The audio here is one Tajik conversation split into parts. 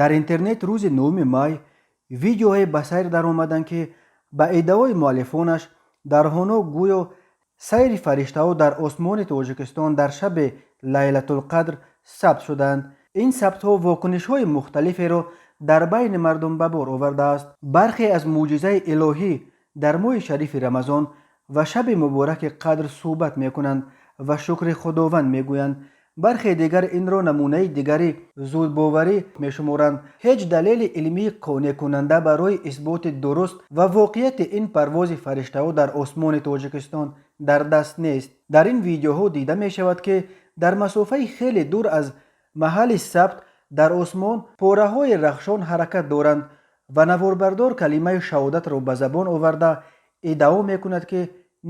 дар интернет рӯзи 9 май видеоҳое ба сайр даромаданд, ки ба иддаои муаллифонаш дар онҳо гӯё сайри фариштаҳо дар осмони Тоҷикистон дар шаби Лайлатулқадр сабт шуданд. ин сабтҳо вокунишҳои мухталиферо дар байни мардум ба бор овардааст. бархе аз мӯъҷизаи илоҳӣ дар моҳи шарифи рамазон ва шаби мубораки қадр суҳбат мекунанд ва шукри худованд мегӯянд. бархе дигар инро намунаи дигари зудбоварӣ мешуморанд. ҳеҷ далели илмии қонеъкунанда барои исботи дуруст ва воқеияти ин парвози фариштаҳо дар осмони Тоҷикистон дар даст нест. дар ин видеоҳо дида мешавад, ки дар масофаи хеле дур аз маҳалли сабт дар осмон пораҳои рахшон ҳаракат доранд ва наворбардор калимаи шаҳодатро ба забон оварда иддао мекунад, ки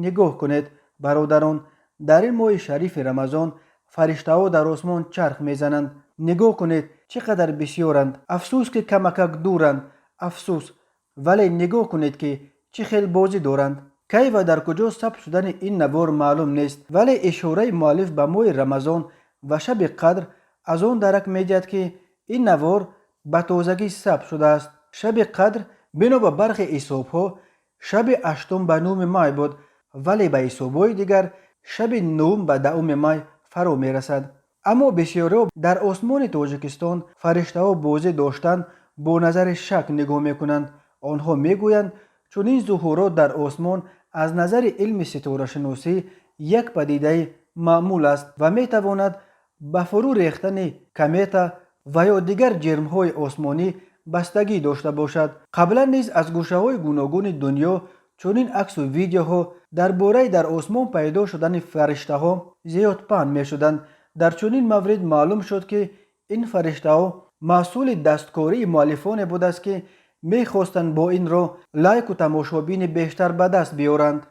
нигоҳ кунед бародарон, дар ин моҳи шарифи рамазон фариштаҳо дар осмон чарх мезананд. нигоҳ кунед чӣ қадар бисёранд. афсӯс, ки камакак дуранд. афсӯс, вале нигоҳ кунед, ки чӣ хел бозӣ доранд. кай ва дар куҷо сабт шудани ин навор маълум нест, вале ишораи муаллиф ба моҳи рамазон ва шаби қадр аз он дарак медиҳад, ки ин навор ба тозагӣ сабт шудааст. шаби қадр бино ба бархи ҳисобҳо шаби 8 ба 9 май буд, вале ба ҳисобҳои дигар шаби 9 ба 10 май фаро мерасад. аммо бисёриҳо дар осмони Тоҷикистон фариштаҳо бозӣ доштанд бо назари шак нигоҳ мекунанд. онҳо мегӯянд чунин зуҳурот дар осмон аз назари илми ситорашиносӣ як падидаи маъмул аст ва метавонад ба фурӯ рехтани комета ва ё дигар ҷирмҳои осмонӣ бастагӣ дошта бошад. қаблан низ аз гӯшаҳои гуногуни дунё чунин аксу видеоҳо дар бораи дар осмон пайдо шудани фариштаҳо зиёд паҳн мешуданд. дар чунин маврид маълум шуд, ки ин фариштаҳо маҳсули дасткории муаллифоне будааст, ки мехостанд бо ин роҳ лайку тамошобини бештар ба даст биёранд.